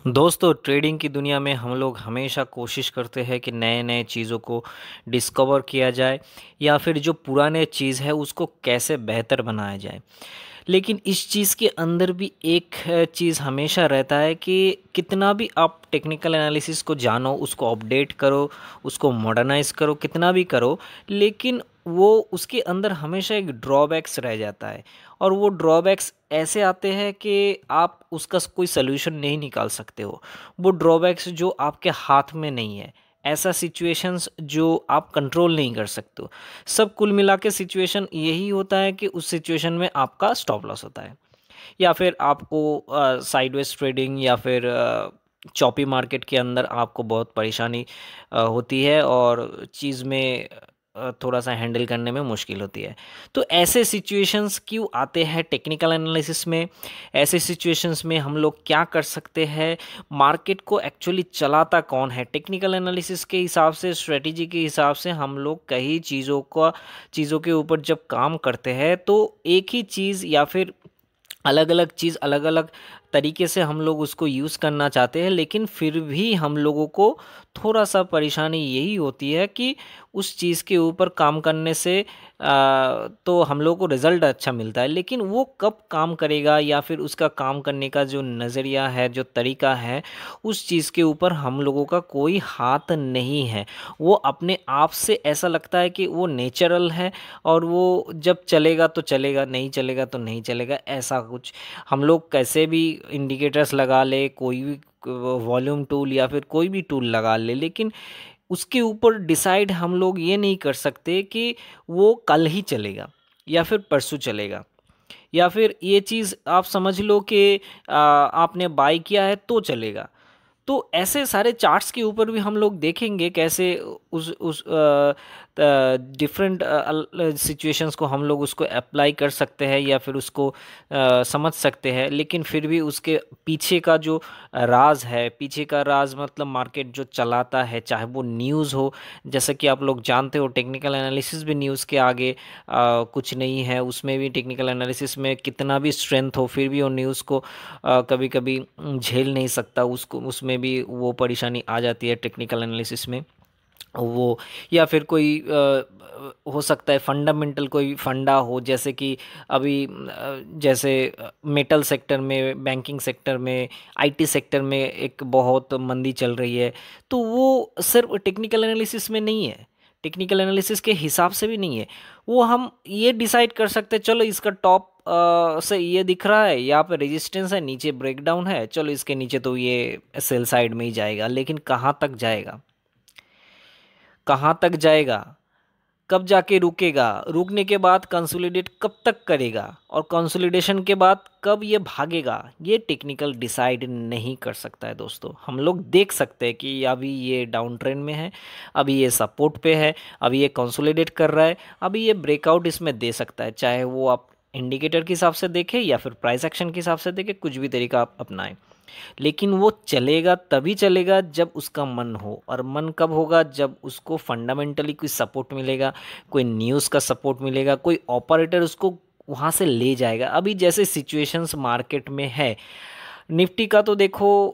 दोस्तों ट्रेडिंग की दुनिया में हम लोग हमेशा कोशिश करते हैं कि नए नए चीज़ों को डिस्कवर किया जाए या फिर जो पुराने चीज़ है उसको कैसे बेहतर बनाया जाए। लेकिन इस चीज़ के अंदर भी एक चीज़ हमेशा रहता है कि कितना भी आप टेक्निकल एनालिसिस को जानो, उसको अपडेट करो, उसको मॉडर्नाइज करो, कितना भी करो, लेकिन वो उसके अंदर हमेशा एक ड्रॉबैक्स रह जाता है। और वो ड्रॉबैक्स ऐसे आते हैं कि आप उसका कोई सल्यूशन नहीं निकाल सकते हो। वो ड्रॉबैक्स जो आपके हाथ में नहीं है, ऐसा सिचुएशंस जो आप कंट्रोल नहीं कर सकते हो। सब कुल मिला के सिचुएशन यही होता है कि उस सिचुएशन में आपका स्टॉप लॉस होता है, या फिर आपको साइडवेज ट्रेडिंग या फिर चॉपी मार्केट के अंदर आपको बहुत परेशानी होती है और चीज़ में थोड़ा सा हैंडल करने में मुश्किल होती है। तो ऐसे सिचुएशंस क्यों आते हैं टेक्निकल एनालिसिस में? ऐसे सिचुएशंस में हम लोग क्या कर सकते हैं? मार्केट को एक्चुअली चलाता कौन है? टेक्निकल एनालिसिस के हिसाब से, स्ट्रेटेजी के हिसाब से हम लोग कई चीज़ों के ऊपर जब काम करते हैं तो एक ही चीज़ या फिर अलग अलग चीज़ अलग अलग तरीके से हम लोग उसको यूज़ करना चाहते हैं, लेकिन फिर भी हम लोगों को थोड़ा सा परेशानी यही होती है कि उस चीज़ के ऊपर काम करने से तो हम लोगों को रिज़ल्ट अच्छा मिलता है, लेकिन वो कब काम करेगा या फिर उसका काम करने का जो नज़रिया है, जो तरीका है, उस चीज़ के ऊपर हम लोगों का कोई हाथ नहीं है। वो अपने आप से ऐसा लगता है कि वो नेचुरल है और वो जब चलेगा तो चलेगा, नहीं चलेगा तो नहीं चलेगा, ऐसा कुछ। हम लोग कैसे भी इंडिकेटर्स लगा ले, कोई भी वॉल्यूम टूल या फिर कोई भी टूल लगा ले, लेकिन उसके ऊपर डिसाइड हम लोग ये नहीं कर सकते कि वो कल ही चलेगा या फिर परसों चलेगा, या फिर ये चीज़ आप समझ लो कि आपने बाय किया है तो चलेगा। तो ऐसे सारे चार्ट्स के ऊपर भी हम लोग देखेंगे कैसे उस डिफरेंट सिचुएशंस को हम लोग उसको अप्लाई कर सकते हैं या फिर उसको समझ सकते हैं, लेकिन फिर भी उसके पीछे का जो राज है, पीछे का राज मतलब मार्केट जो चलाता है, चाहे वो न्यूज़ हो। जैसे कि आप लोग जानते हो टेक्निकल एनालिसिस भी न्यूज़ के आगे कुछ नहीं है। उसमें भी टेक्निकल एनालिसिस में कितना भी स्ट्रेंथ हो फिर भी वो न्यूज़ को कभी कभी झेल नहीं सकता, उसको उसमें भी वो परेशानी आ जाती है टेक्निकल एनालिसिस में। वो या फिर कोई हो सकता है फंडामेंटल कोई फंडा हो, जैसे कि अभी जैसे मेटल सेक्टर में, बैंकिंग सेक्टर में, आईटी सेक्टर में एक बहुत मंदी चल रही है। तो वो सिर्फ टेक्निकल एनालिसिस में नहीं है, टेक्निकल एनालिसिस के हिसाब से भी नहीं है। वो हम ये डिसाइड कर सकते हैं, चलो इसका टॉप से ये दिख रहा है, यहाँ पे रेजिस्टेंस है, नीचे ब्रेकडाउन है, चलो इसके नीचे तो ये सेल साइड में ही जाएगा। लेकिन कहाँ तक जाएगा? कहाँ तक जाएगा? कब जाके रुकेगा? रुकने के बाद कंसोलिडेट कब तक करेगा? और कंसोलिडेशन के बाद कब ये भागेगा? ये टेक्निकल डिसाइड नहीं कर सकता है दोस्तों। हम लोग देख सकते हैं कि अभी ये डाउन ट्रेंड में है, अभी ये सपोर्ट पे है, अभी ये कंसोलिडेट कर रहा है, अभी ये ब्रेकआउट इसमें दे सकता है। चाहे वो आप इंडिकेटर के हिसाब से देखें या फिर प्राइस एक्शन के हिसाब से देखें, कुछ भी तरीका आप अपनाएं, लेकिन वो चलेगा तभी चलेगा जब उसका मन हो। और मन कब होगा? जब उसको फंडामेंटली कोई सपोर्ट मिलेगा, कोई न्यूज़ का सपोर्ट मिलेगा, कोई ऑपरेटर उसको वहाँ से ले जाएगा। अभी जैसे सिचुएशंस मार्केट में है, निफ्टी का तो देखो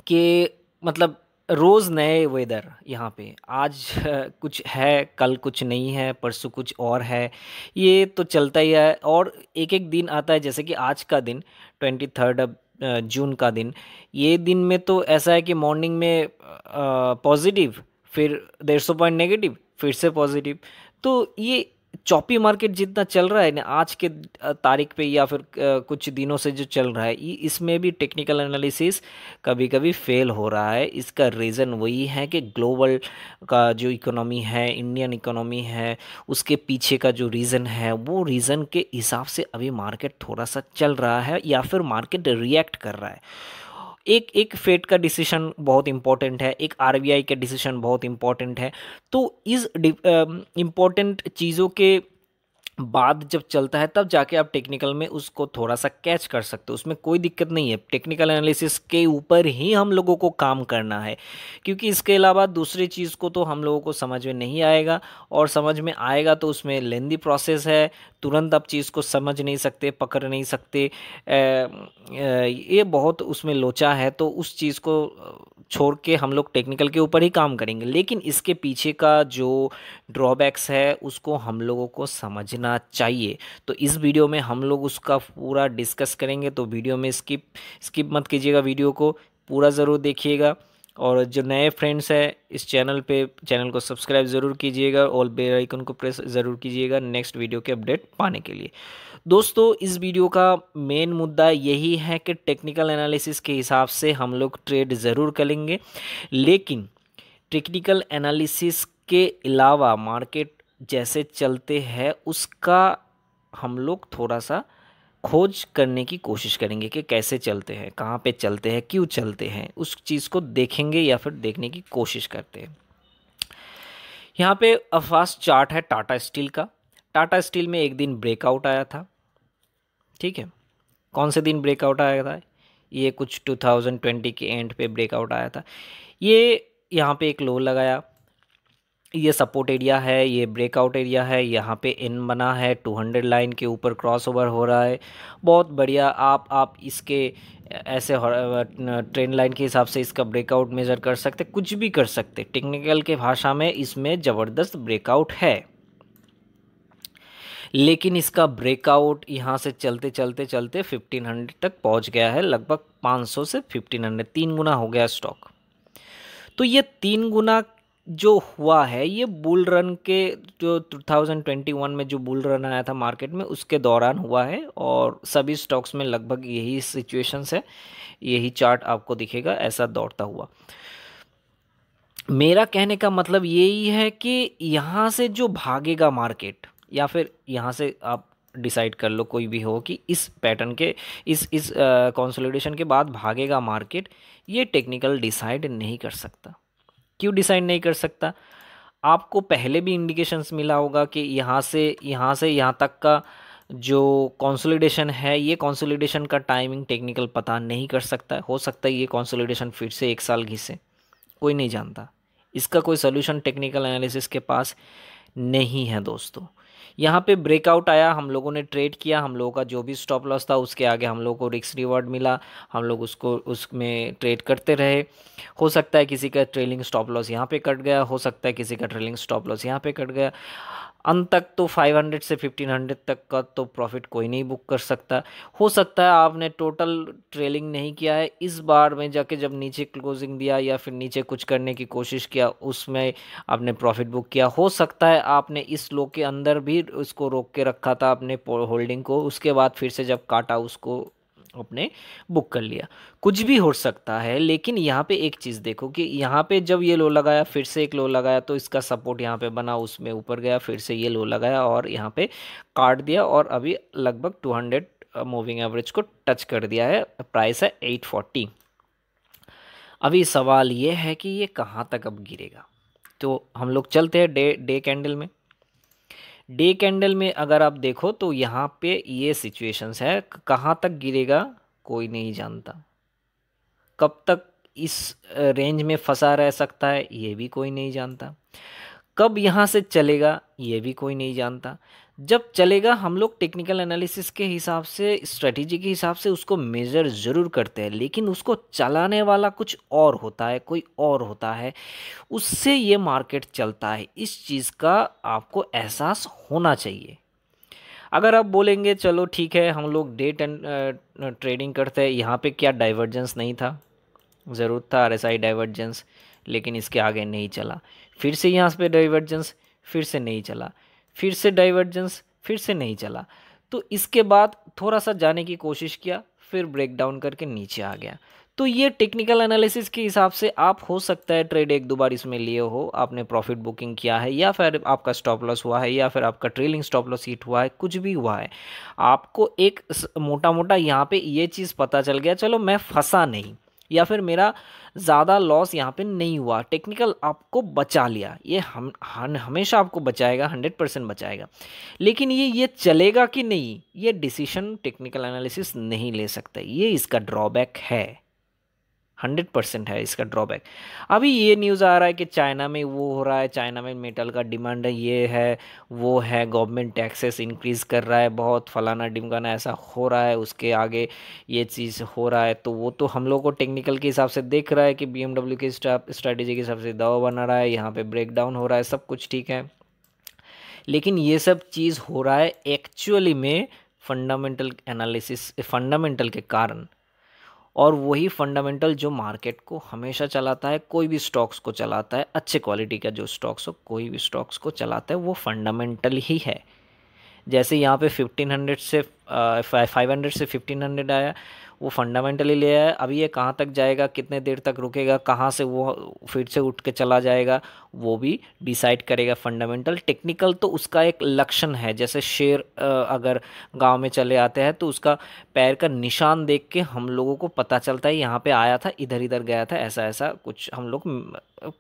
कि मतलब रोज़ नए वेदर यहाँ पे। आज कुछ है, कल कुछ नहीं है, परसों कुछ और है, ये तो चलता ही है। और एक एक दिन आता है, जैसे कि आज का दिन 23 जून का दिन, ये दिन में तो ऐसा है कि मॉर्निंग में पॉजिटिव, फिर 150 पॉइंट नेगेटिव, फिर से पॉजिटिव। तो ये चॉपी मार्केट जितना चल रहा है ना आज के तारीख पे, या फिर कुछ दिनों से जो चल रहा है, इसमें भी टेक्निकल एनालिसिस कभी कभी फेल हो रहा है। इसका रीज़न वही है कि ग्लोबल का जो इकोनॉमी है, इंडियन इकोनॉमी है, उसके पीछे का जो रीज़न है, वो रीज़न के हिसाब से अभी मार्केट थोड़ा सा चल रहा है या फिर मार्केट रिएक्ट कर रहा है। एक एक फेड का डिसीजन बहुत इंपॉर्टेंट है, एक आरबीआई का डिसीजन बहुत इंपॉर्टेंट है। तो इस इम्पॉर्टेंट चीज़ों के बाद जब चलता है तब जाके आप टेक्निकल में उसको थोड़ा सा कैच कर सकते हो, उसमें कोई दिक्कत नहीं है। टेक्निकल एनालिसिस के ऊपर ही हम लोगों को काम करना है, क्योंकि इसके अलावा दूसरी चीज़ को तो हम लोगों को समझ में नहीं आएगा, और समझ में आएगा तो उसमें लेंदी प्रोसेस है, तुरंत आप चीज़ को समझ नहीं सकते, पकड़ नहीं सकते। ये बहुत उसमें लोचा है, तो उस चीज़ को छोड़ के हम लोग टेक्निकल के ऊपर ही काम करेंगे। लेकिन इसके पीछे का जो ड्रॉबैक्स है उसको हम लोगों को समझना चाहिए। तो इस वीडियो में हम लोग उसका पूरा डिस्कस करेंगे, तो वीडियो में स्किप मत कीजिएगा, वीडियो को पूरा ज़रूर देखिएगा। और जो नए फ्रेंड्स हैं इस चैनल पे, चैनल को सब्सक्राइब ज़रूर कीजिएगा और बेल आइकन को प्रेस ज़रूर कीजिएगा नेक्स्ट वीडियो के अपडेट पाने के लिए। दोस्तों, इस वीडियो का मेन मुद्दा यही है कि टेक्निकल एनालिसिस के हिसाब से हम लोग ट्रेड ज़रूर करेंगे, लेकिन टेक्निकल एनालिसिस के अलावा मार्केट जैसे चलते हैं उसका हम लोग थोड़ा सा खोज करने की कोशिश करेंगे कि कैसे चलते हैं, कहाँ पे चलते हैं, क्यों चलते हैं, उस चीज़ को देखेंगे या फिर देखने की कोशिश करते हैं। यहाँ पे फास्ट चार्ट है टाटा स्टील का। टाटा स्टील में एक दिन ब्रेकआउट आया था, ठीक है। कौन से दिन ब्रेकआउट आया था? ये कुछ 2020 के एंड पे ब्रेकआउट आया था। ये यहाँ पे एक लो लगाया, ये सपोर्ट एरिया है, ये ब्रेकआउट एरिया है, यहाँ पे इन बना है, 200 लाइन के ऊपर क्रॉसओवर हो रहा है, बहुत बढ़िया। आप इसके ऐसे ट्रेंड लाइन के हिसाब से इसका ब्रेकआउट मेज़र कर सकते, कुछ भी कर सकते। टेक्निकल के भाषा में इसमें ज़बरदस्त ब्रेकआउट है, लेकिन इसका ब्रेकआउट यहाँ से चलते चलते चलते 1500 तक पहुँच गया है, लगभग 500 से 1500, 3 गुना हो गया स्टॉक। तो ये 3 गुना जो हुआ है ये बुल रन के, जो 2021 में जो बुल रन आया था मार्केट में उसके दौरान हुआ है, और सभी स्टॉक्स में लगभग यही सिचुएशंस है, यही चार्ट आपको दिखेगा ऐसा दौड़ता हुआ। मेरा कहने का मतलब यही है कि यहाँ से जो भागेगा मार्केट, या फिर यहाँ से आप डिसाइड कर लो कोई भी हो कि इस पैटर्न के इस कंसोलिडेशन के बाद भागेगा मार्केट, ये टेक्निकल डिसाइड नहीं कर सकता। क्यों डिसाइड नहीं कर सकता? आपको पहले भी इंडिकेशंस मिला होगा कि यहाँ से यहाँ तक का जो कंसोलिडेशन है, ये कंसोलिडेशन का टाइमिंग टेक्निकल पता नहीं कर सकता है। हो सकता है ये कंसोलिडेशन फिर से 1 साल घिसे, कोई नहीं जानता। इसका कोई सोल्यूशन टेक्निकल एनालिसिस के पास नहीं है दोस्तों। यहाँ पे ब्रेकआउट आया, हम लोगों ने ट्रेड किया, हम लोगों का जो भी स्टॉप लॉस था उसके आगे हम लोगों को रिस्क रिवॉर्ड मिला, हम लोग उसमें ट्रेड करते रहे। हो सकता है किसी का ट्रेलिंग स्टॉप लॉस यहाँ पे कट गया, हो सकता है किसी का ट्रेलिंग स्टॉप लॉस यहाँ पे कट गया। अंत तक तो 500 से 1500 तक का तो प्रॉफिट कोई नहीं बुक कर सकता। हो सकता है आपने टोटल ट्रेलिंग नहीं किया है, इस बार में जाके जब नीचे क्लोजिंग दिया या फिर नीचे कुछ करने की कोशिश किया उसमें आपने प्रॉफिट बुक किया। हो सकता है आपने इस लो के अंदर भी उसको रोक के रखा था अपने होल्डिंग को, उसके बाद फिर से जब काटा उसको अपने बुक कर लिया, कुछ भी हो सकता है। लेकिन यहाँ पे एक चीज़ देखो कि यहाँ पे जब ये लो लगाया, फिर से एक लो लगाया, तो इसका सपोर्ट यहाँ पे बना, उसमें ऊपर गया, फिर से ये लो लगाया और यहाँ पे काट दिया, और अभी लगभग 200 मूविंग एवरेज को टच कर दिया है। प्राइस है 840। अभी सवाल ये है कि ये कहाँ तक अब गिरेगा। तो हम लोग चलते हैं डे कैंडल में। डे कैंडल में अगर आप देखो तो यहाँ पे ये सिचुएशंस है, कहाँ तक गिरेगा कोई नहीं जानता, कब तक इस रेंज में फंसा रह सकता है ये भी कोई नहीं जानता, कब यहाँ से चलेगा ये भी कोई नहीं जानता। जब चलेगा हम लोग टेक्निकल एनालिसिस के हिसाब से, स्ट्रेटेजी के हिसाब से उसको मेज़र ज़रूर करते हैं, लेकिन उसको चलाने वाला कुछ और होता है, कोई और होता है, उससे ये मार्केट चलता है। इस चीज़ का आपको एहसास होना चाहिए। अगर आप बोलेंगे चलो ठीक है हम लोग डे ट्रेडिंग करते हैं, यहाँ पे क्या डाइवर्जेंस नहीं था? ज़रूर था RSI डाइवर्जेंस, लेकिन इसके आगे नहीं चला। फिर से यहाँ पे डाइवर्जेंस, फिर से नहीं चला, फिर से डाइवर्जेंस, फिर से नहीं चला। तो इसके बाद थोड़ा सा जाने की कोशिश किया, फिर ब्रेक डाउन करके नीचे आ गया। तो ये टेक्निकल एनालिसिस के हिसाब से आप हो सकता है ट्रेड 1-2 बार इसमें लिए हो, आपने प्रॉफिट बुकिंग किया है, या फिर आपका स्टॉप लॉस हुआ है, या फिर आपका ट्रेलिंग स्टॉप लॉस हिट हुआ है, कुछ भी हुआ है। आपको एक मोटा मोटा यहाँ पे ये चीज़ पता चल गया, चलो मैं फंसा नहीं, या फिर मेरा ज़्यादा लॉस यहाँ पे नहीं हुआ। टेक्निकल आपको बचा लिया, ये हमेशा आपको बचाएगा, 100% बचाएगा। लेकिन ये चलेगा कि नहीं, ये डिसीजन टेक्निकल एनालिसिस नहीं ले सकता। ये इसका ड्रॉबैक है, 100% है इसका ड्रॉबैक। अभी ये न्यूज़ आ रहा है कि चाइना में वो हो रहा है, चाइना में मेटल का डिमांड है, ये है वो है, गवर्नमेंट टैक्सेस इंक्रीज़ कर रहा है बहुत, फलाना ढिमकाना ऐसा हो रहा है, उसके आगे ये चीज़ हो रहा है। तो वो तो हम लोग को टेक्निकल के हिसाब से देख रहा है कि BMW की स्ट्रैटेजी के हिसाब से दवा बना रहा है, यहाँ पे ब्रेक डाउन हो रहा है, सब कुछ ठीक है। लेकिन ये सब चीज़ हो रहा है एक्चुअली में फंडामेंटल एनालिसिस, फंडामेंटल के कारण। और वही फंडामेंटल जो मार्केट को हमेशा चलाता है, कोई भी स्टॉक्स को चलाता है, अच्छे क्वालिटी का जो स्टॉक्स हो, कोई भी स्टॉक्स को चलाता है, वो फंडामेंटल ही है। जैसे यहाँ पे 1500 से 500 से 1500 आया, वो फंडामेंटली ले आया। अभी ये कहाँ तक जाएगा, कितने देर तक रुकेगा, कहाँ से वो फिर से उठ के चला जाएगा, वो भी डिसाइड करेगा फंडामेंटल। टेक्निकल तो उसका एक लक्षण है, जैसे शेर अगर गांव में चले आते हैं तो उसका पैर का निशान देख के हम लोगों को पता चलता है यहाँ पे आया था, इधर इधर गया था, ऐसा ऐसा कुछ हम लोग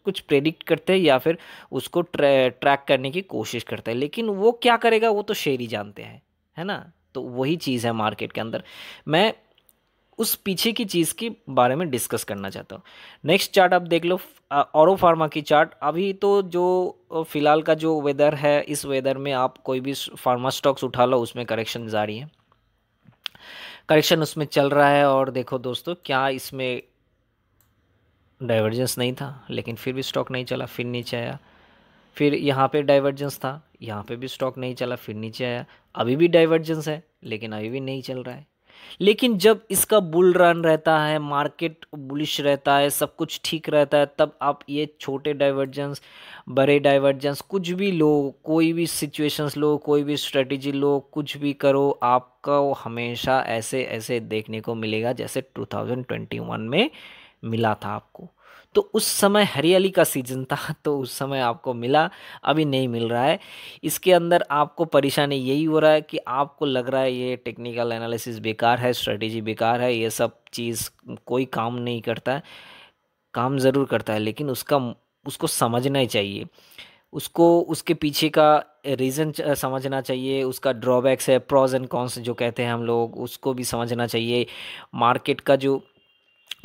कुछ प्रेडिक्ट करते हैं या फिर उसको ट्रैक करने की कोशिश करते हैं। लेकिन वो क्या करेगा वो तो शेर ही जानते हैं, है ना। तो वही चीज़ है मार्केट के अंदर। मैं उस पीछे की चीज़ के बारे में डिस्कस करना चाहता हूँ। नेक्स्ट चार्ट आप देख लो, ऑरो फार्मा की चार्ट। अभी तो जो फिलहाल का जो वेदर है, इस वेदर में आप कोई भी फार्मा स्टॉक्स उठा लो, उसमें करेक्शन जारी है, करेक्शन उसमें चल रहा है। और देखो दोस्तों, क्या इसमें डाइवर्जेंस नहीं था, लेकिन फिर भी स्टॉक नहीं चला, फिर नीचे आया। फिर यहाँ पे डाइवर्जेंस था, यहाँ पे भी स्टॉक नहीं चला, फिर नीचे आया। अभी भी डाइवर्जेंस है, लेकिन अभी भी नहीं चल रहा है। लेकिन जब इसका बुल रन रहता है, मार्केट बुलिश रहता है, सब कुछ ठीक रहता है, तब आप ये छोटे डाइवर्जेंस, बड़े डाइवर्जेंस, कुछ भी लो, कोई भी सिचुएशंस लो, कोई भी स्ट्रेटजी लो, कुछ भी करो, आपका वो हमेशा ऐसे ऐसे देखने को मिलेगा जैसे 2021 में मिला था आपको। तो उस समय हरियाली का सीजन था, तो उस समय आपको मिला, अभी नहीं मिल रहा है। इसके अंदर आपको परेशानी यही हो रहा है कि आपको लग रहा है ये टेक्निकल एनालिसिस बेकार है, स्ट्रेटेजी बेकार है, ये सब चीज़ कोई काम नहीं करता है। काम ज़रूर करता है, लेकिन उसको समझना ही चाहिए, उसको उसके पीछे का रीज़न समझना चाहिए, उसका ड्रॉबैक्स है, प्रॉज एंड कॉन्स जो कहते हैं हम लोग, उसको भी समझना चाहिए। मार्केट का जो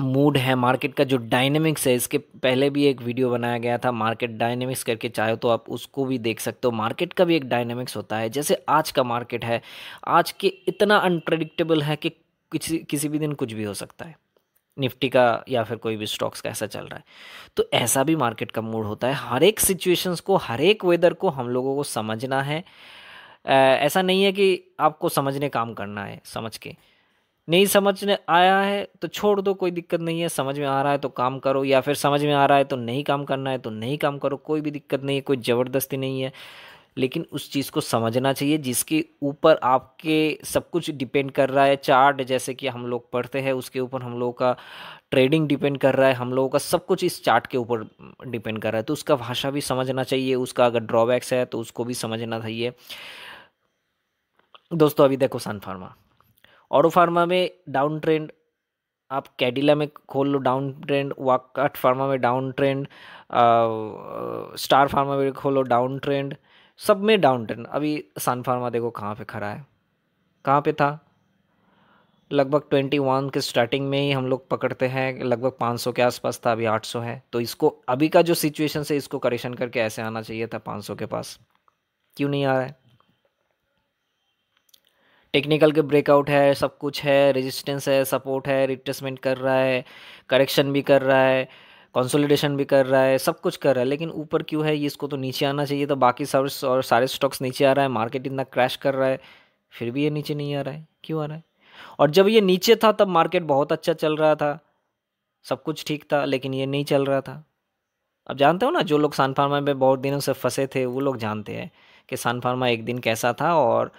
मूड है, मार्केट का जो डायनेमिक्स है, इसके पहले भी एक वीडियो बनाया गया था मार्केट डायनेमिक्स करके, चाहे तो आप उसको भी देख सकते हो। मार्केट का भी एक डायनेमिक्स होता है, जैसे आज का मार्केट है, आज के इतना अनप्रेडिक्टेबल है कि किसी किसी भी दिन कुछ भी हो सकता है, निफ्टी का या फिर कोई भी स्टॉक्स का ऐसा चल रहा है। तो ऐसा भी मार्केट का मूड होता है। हर एक सिचुएशंस को, हर एक वेदर को हम लोगों को समझना है। ऐसा नहीं है कि आपको समझने काम करना है, समझ के नहीं समझ में आया है तो छोड़ दो, कोई दिक्कत नहीं है। समझ में आ रहा है तो काम करो, या फिर समझ में आ रहा है तो नहीं काम करना है तो नहीं काम करो, कोई भी दिक्कत नहीं है, कोई ज़बरदस्ती नहीं है। लेकिन उस चीज़ को समझना चाहिए जिसके ऊपर आपके सब कुछ डिपेंड कर रहा है। चार्ट जैसे कि हम लोग पढ़ते हैं, उसके ऊपर हम लोगों का ट्रेडिंग डिपेंड कर रहा है, हम लोगों का सब कुछ इस चार्ट के ऊपर डिपेंड कर रहा है। तो उसका भाषा भी समझना चाहिए, उसका अगर ड्रॉबैक्स है तो उसको भी समझना चाहिए। दोस्तों अभी देखो सन फार्मा, ऑरो फार्मा में डाउन ट्रेंड, आप कैडिला में खोल लो डाउन ट्रेंड, वाकट फार्मा में डाउन ट्रेंड, स्टार फार्मा में खोलो डाउन ट्रेंड, सब में डाउन ट्रेंड। अभी सन फार्मा देखो कहाँ पे खड़ा है, कहाँ पे था, लगभग 21 के स्टार्टिंग में ही हम लोग पकड़ते हैं, लगभग 500 के आसपास था, अभी 800 है। तो इसको अभी का जो सिचुएशन है, इसको करेक्शन करके ऐसे आना चाहिए था 500 के पास, क्यों नहीं आ रहा है। टेक्निकल के ब्रेकआउट है, सब कुछ है, रेजिस्टेंस है, सपोर्ट है, रिट्रेसमेंट कर रहा है, करेक्शन भी कर रहा है, कंसोलिडेशन भी कर रहा है, सब कुछ कर रहा है। लेकिन ऊपर क्यों है, ये इसको तो नीचे आना चाहिए। तो बाकी सब और सारे स्टॉक्स नीचे आ रहा है, मार्केट इतना क्रैश कर रहा है, फिर भी ये नीचे नहीं आ रहा है, क्यों आ रहा है। और जब ये नीचे था तब मार्केट बहुत अच्छा चल रहा था, सब कुछ ठीक था, लेकिन ये नहीं चल रहा था। अब जानते हो ना, जो लोग सन फार्मा में बहुत दिनों से फंसे थे वो लोग जानते हैं कि सन फार्मा एक दिन कैसा था और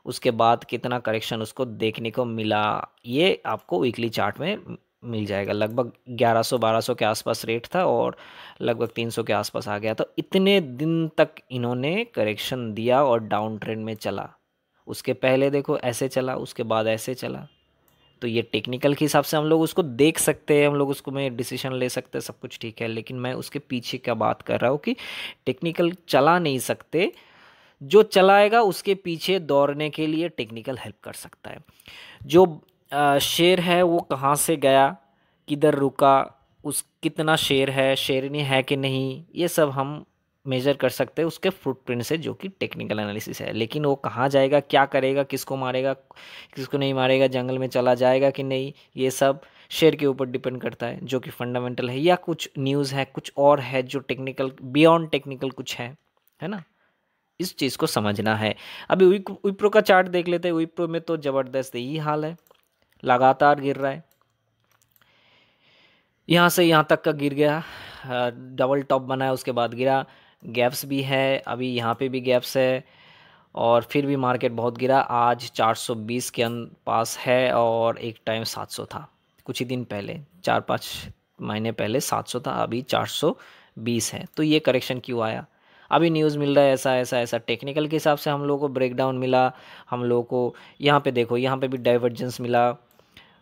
उसके बाद कितना करेक्शन उसको देखने को मिला। ये आपको वीकली चार्ट में मिल जाएगा। लगभग 1100-1200 के आसपास रेट था और लगभग 300 के आसपास आ गया। तो इतने दिन तक इन्होंने करेक्शन दिया और डाउन ट्रेंड में चला। उसके पहले देखो ऐसे चला, उसके बाद ऐसे चला, तो ये टेक्निकल के हिसाब से हम लोग उसको देख सकते हैं, हम लोग उसको में डिसीजन ले सकते हैं, सब कुछ ठीक है। लेकिन मैं उसके पीछे क्या बात कर रहा हूँ कि टेक्निकल चला नहीं सकते, जो चलाएगा उसके पीछे दौड़ने के लिए टेक्निकल हेल्प कर सकता है। जो शेयर है वो कहाँ से गया, किधर रुका, उस कितना शेयर है, शेयरनी है कि नहीं, ये सब हम मेजर कर सकते हैं उसके फुटप्रिंट से, जो कि टेक्निकल एनालिसिस है। लेकिन वो कहाँ जाएगा, क्या करेगा, किसको मारेगा, किसको नहीं मारेगा, जंगल में चला जाएगा कि नहीं, ये सब शेयर के ऊपर डिपेंड करता है, जो कि फंडामेंटल है, या कुछ न्यूज़ है, कुछ और है जो टेक्निकल बियॉन्ड टेक्निकल कुछ है ना। इस चीज़ को समझना है। अभी विप्रो का चार्ट देख लेते हैं। विप्रो में तो ज़बरदस्त यही हाल है, लगातार गिर रहा है, यहाँ से यहाँ तक का गिर गया, डबल टॉप बना है उसके बाद गिरा, गैप्स भी है, अभी यहाँ पे भी गैप्स है, और फिर भी मार्केट बहुत गिरा। आज 420 के पास है, और एक टाइम 700 था, कुछ ही दिन पहले 4-5 महीने पहले 700 था, अभी 420 है। तो ये करेक्शन क्यों आया? अभी न्यूज़ मिल रहा है ऐसा ऐसा ऐसा, टेक्निकल के हिसाब से हम लोगों को ब्रेकडाउन मिला, हम लोगों को यहाँ पे देखो, यहाँ पे भी डाइवर्जेंस मिला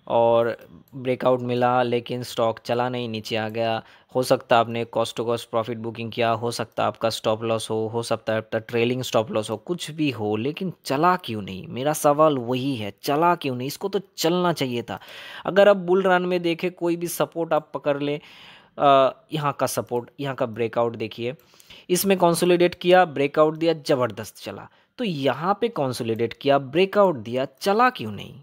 और ब्रेकआउट मिला, लेकिन स्टॉक चला नहीं, नीचे आ गया। हो सकता है आपने cost to cost profit booking किया, हो सकता है आपका स्टॉप लॉस हो सकता है आपका ट्रेलिंग स्टॉप लॉस हो, कुछ भी हो, लेकिन चला क्यों नहीं? मेरा सवाल वही है, चला क्यों नहीं? इसको तो चलना चाहिए था। अगर आप बुल रन में देखें, कोई भी सपोर्ट आप पकड़ लें, यहाँ का सपोर्ट, यहाँ का ब्रेकआउट देखिए, इसमें कंसोलिडेट किया, ब्रेकआउट दिया, ज़बरदस्त चला। तो यहाँ पे कंसोलिडेट किया, ब्रेकआउट दिया, चला क्यों नहीं?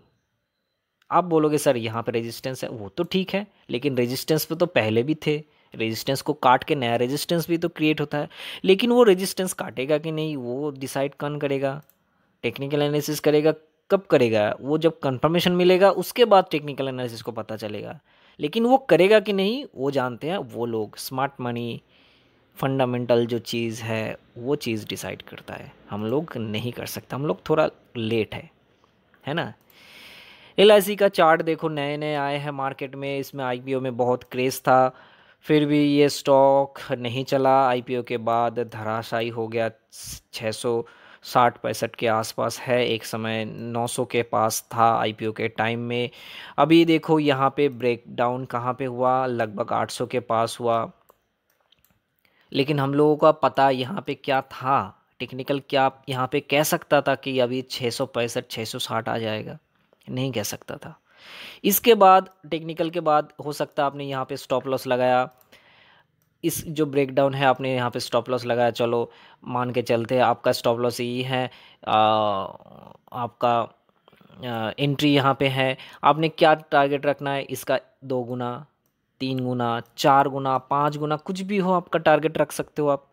आप बोलोगे सर यहाँ पे रेजिस्टेंस है, वो तो ठीक है, लेकिन रेजिस्टेंस पे तो पहले भी थे, रेजिस्टेंस को काट के नया रेजिस्टेंस भी तो क्रिएट होता है। लेकिन वो रेजिस्टेंस काटेगा कि नहीं, वो डिसाइड कौन करेगा? टेक्निकल एनालिसिस करेगा। कब करेगा? वो जब कंफर्मेशन मिलेगा उसके बाद टेक्निकल एनालिसिस को पता चलेगा। लेकिन वो करेगा कि नहीं, वो जानते हैं वो लोग, स्मार्ट मनी, फंडामेंटल जो चीज़ है वो चीज़ डिसाइड करता है, हम लोग नहीं कर सकते, हम लोग थोड़ा लेट है ना। LIC का चार्ट देखो, नए नए आए हैं मार्केट में, इसमें IPO में बहुत क्रेज़ था, फिर भी ये स्टॉक नहीं चला, IPO के बाद धराशायी हो गया, 660-65 के आसपास है, एक समय 900 के पास था IPO के टाइम में। अभी देखो यहाँ पे ब्रेक डाउन कहाँ पे हुआ, लगभग 800 के पास हुआ। लेकिन हम लोगों का पता यहाँ पे क्या था, टेक्निकल क्या यहाँ पे कह सकता था कि अभी 665 660 आ जाएगा? नहीं कह सकता था। इसके बाद टेक्निकल के बाद हो सकता है आपने यहाँ पे स्टॉप लॉस लगाया, इस जो ब्रेकडाउन है आपने यहाँ पे स्टॉप लॉस लगाया, चलो मान के चलते हैं आपका स्टॉप लॉस यही है, आपका एंट्री यहाँ पे है, आपने क्या टारगेट रखना है इसका? 2 गुना, 3 गुना, 4 गुना, 5 गुना, कुछ भी हो आपका टारगेट रख सकते हो आप।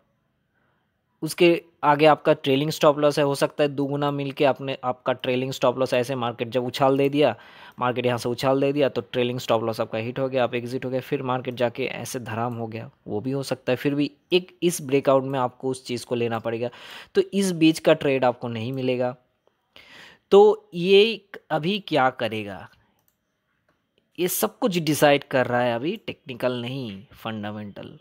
उसके आगे आपका ट्रेलिंग स्टॉप लॉस है, हो सकता है दुगुना मिल के आपने आपका ट्रेलिंग स्टॉप लॉस, ऐसे मार्केट जब उछाल दे दिया, मार्केट यहाँ से उछाल दे दिया तो ट्रेलिंग स्टॉप लॉस आपका हिट हो गया, आप एग्जिट हो गए, फिर मार्केट जाके ऐसे धराम हो गया, वो भी हो सकता है। फिर भी एक इस ब्रेकआउट में आपको उस चीज़ को लेना पड़ेगा, तो इस बीच का ट्रेड आपको नहीं मिलेगा। तो ये अभी क्या करेगा, ये सब कुछ डिसाइड कर रहा है अभी टेक्निकल नहीं, फंडामेंटल।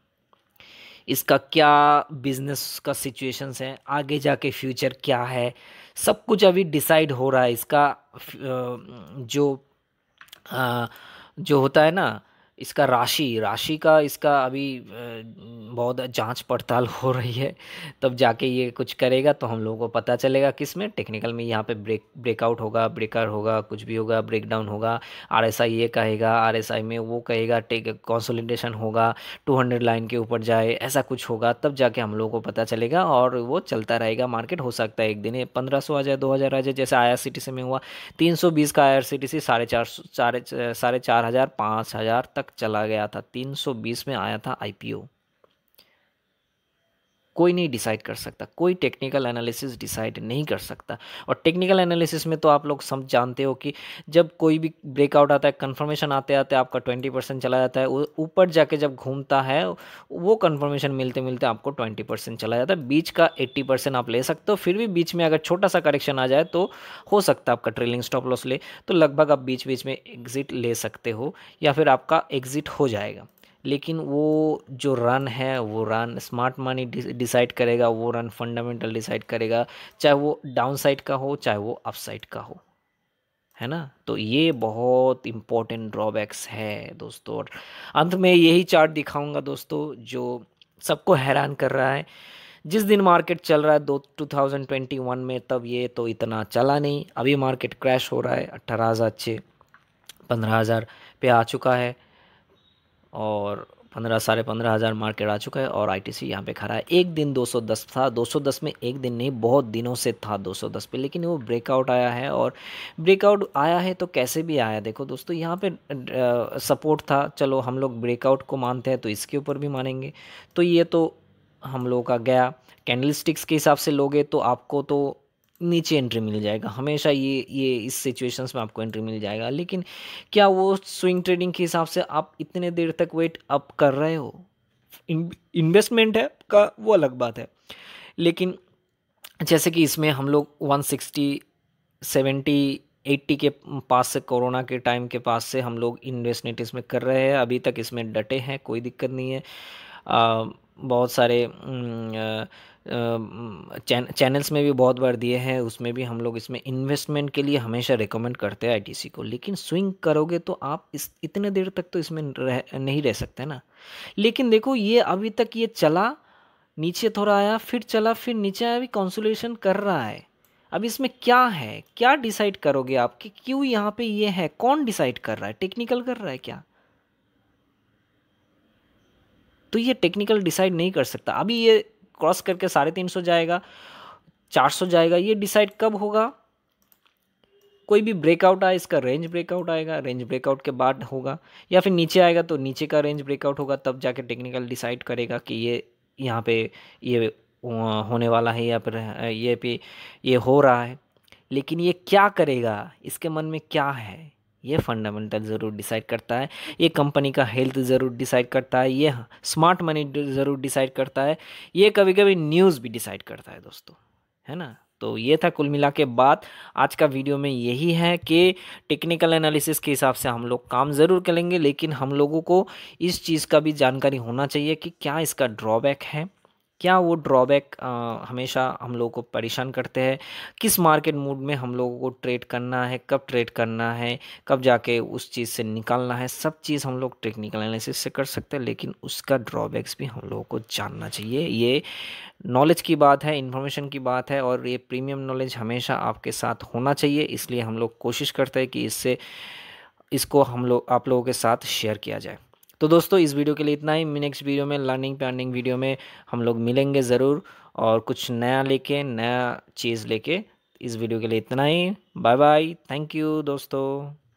इसका क्या बिजनेस का सिचुएशंस है, आगे जाके फ्यूचर क्या है, सब कुछ अभी डिसाइड हो रहा है। इसका जो जो होता है ना, इसका राशि राशि का इसका अभी बहुत जांच पड़ताल हो रही है, तब जाके ये कुछ करेगा तो हम लोगों को पता चलेगा। किस में? टेक्निकल में। यहाँ पे ब्रेकआउट होगा, ब्रेकर होगा, कुछ भी होगा, ब्रेकडाउन होगा, RSI ये कहेगा, RSI में वो कहेगा, टेक कंसोलिडेशन होगा, 200 लाइन के ऊपर जाए, ऐसा कुछ होगा, तब जाके हम लोगों को पता चलेगा, और वो चलता रहेगा मार्केट। हो सकता है एक दिन 1500 आ जाए, 2000 आ जाए, जैसे IRCTC में हुआ, 320 का IRCTC 4,500 5,000 तक चला गया था, 320 में आया था IPO। कोई नहीं डिसाइड कर सकता, कोई टेक्निकल एनालिसिस डिसाइड नहीं कर सकता। और टेक्निकल एनालिसिस में तो आप लोग सब जानते हो कि जब कोई भी ब्रेकआउट आता है, कंफर्मेशन आते आते आपका 20% चला जाता है, ऊपर जाके जब घूमता है वो कंफर्मेशन मिलते मिलते आपको 20% चला जाता है, बीच का 80% आप ले सकते हो। फिर भी बीच में अगर छोटा सा करेक्शन आ जाए तो हो सकता है आपका ट्रेलिंग स्टॉप लॉस ले, तो लगभग आप बीच बीच में एग्जिट ले सकते हो, या फिर आपका एग्जिट हो जाएगा। लेकिन वो जो रन है, वो रन स्मार्ट मनी डिसाइड करेगा, वो रन फंडामेंटल डिसाइड करेगा, चाहे वो डाउन साइड का हो चाहे वो अप साइड का हो, है ना। तो ये बहुत इम्पोर्टेंट ड्रॉबैक्स है दोस्तों। और अंत में यही चार्ट दिखाऊंगा दोस्तों जो सबको हैरान कर रहा है। जिस दिन मार्केट चल रहा है 2021 में, तब ये तो इतना चला नहीं। अभी मार्केट क्रैश हो रहा है 18,000 से 15,000 पे आ चुका है, और 15 साढ़े 15,000 मार्केट आ चुका है, और आईटीसी यहाँ पे खड़ा है। एक दिन 210 था, 210 में एक दिन नहीं बहुत दिनों से था 210 पे, लेकिन वो ब्रेकआउट आया है। और ब्रेकआउट आया है तो कैसे भी आया, देखो दोस्तों यहाँ पे सपोर्ट था, चलो हम लोग ब्रेकआउट को मानते हैं तो इसके ऊपर भी मानेंगे। तो ये तो हम लोगों का गया। कैंडलस्टिक्स के हिसाब से लोगे तो आपको तो नीचे एंट्री मिल जाएगा हमेशा, ये इस सिचुएशंस में आपको एंट्री मिल जाएगा। लेकिन क्या वो स्विंग ट्रेडिंग के हिसाब से आप इतने देर तक वेट अप कर रहे हो? इन्वेस्टमेंट है का वो अलग बात है। लेकिन जैसे कि इसमें हम लोग 160 70 80 के पास से, कोरोना के टाइम के पास से हम लोग इन्वेस्टमेंट इसमें कर रहे हैं, अभी तक इसमें डटे हैं, कोई दिक्कत नहीं है। बहुत सारे चैनल्स में भी बहुत बार दिए हैं, उसमें भी हम लोग इसमें इन्वेस्टमेंट के लिए हमेशा रिकमेंड करते हैं आईटीसी को। लेकिन स्विंग करोगे तो आप इस इतने देर तक तो इसमें नहीं रह सकते ना। लेकिन देखो ये अभी तक ये चला, नीचे थोड़ा आया, फिर चला, फिर नीचे आया, अभी कंसोलिडेशन कर रहा है। अब इसमें क्या है, क्या डिसाइड करोगे आप कि क्यों यहाँ पे ये है? कौन डिसाइड कर रहा है? टेक्निकल कर रहा है क्या? तो ये टेक्निकल डिसाइड नहीं कर सकता। अभी ये क्रॉस करके 350 जाएगा, 400 जाएगा, ये डिसाइड कब होगा? कोई भी ब्रेकआउट आए, इसका रेंज ब्रेकआउट आएगा, रेंज ब्रेकआउट के बाद होगा, या फिर नीचे आएगा तो नीचे का रेंज ब्रेकआउट होगा, तब जाके टेक्निकल डिसाइड करेगा कि ये यहाँ पे ये होने वाला है, या फिर ये पे ये हो रहा है। लेकिन ये क्या करेगा, इसके मन में क्या है, ये फंडामेंटल ज़रूर डिसाइड करता है। ये कंपनी का हेल्थ ज़रूर डिसाइड करता है, ये स्मार्ट मनी ज़रूर डिसाइड करता है, ये कभी कभी न्यूज़ भी डिसाइड करता है दोस्तों, है ना। तो ये था कुल मिला के बात आज का वीडियो में, यही है कि टेक्निकल एनालिसिस के हिसाब से हम लोग काम ज़रूर करेंगे, लेकिन हम लोगों को इस चीज़ का भी जानकारी होना चाहिए कि क्या इसका ड्रॉबैक है, क्या वो ड्रॉबैक हमेशा हम लोगों को परेशान करते हैं, किस मार्केट मूड में हम लोगों को ट्रेड करना है, कब ट्रेड करना है, कब जाके उस चीज़ से निकालना है। सब चीज़ हम लोग टेक्निकल एनालिसिस से कर सकते हैं, लेकिन उसका ड्रॉबैक्स भी हम लोगों को जानना चाहिए। ये नॉलेज की बात है, इन्फॉर्मेशन की बात है, और ये प्रीमियम नॉलेज हमेशा आपके साथ होना चाहिए। इसलिए हम लोग कोशिश करते हैं कि इसको हम लोग आप लोगों के साथ शेयर किया जाए। तो दोस्तों इस वीडियो के लिए इतना ही। नेक्स्ट वीडियो में लर्निंग पे अर्निंग वीडियो में हम लोग मिलेंगे ज़रूर, और कुछ नया लेके, नया चीज़ लेके। इस वीडियो के लिए इतना ही। बाय बाय, थैंक यू दोस्तों।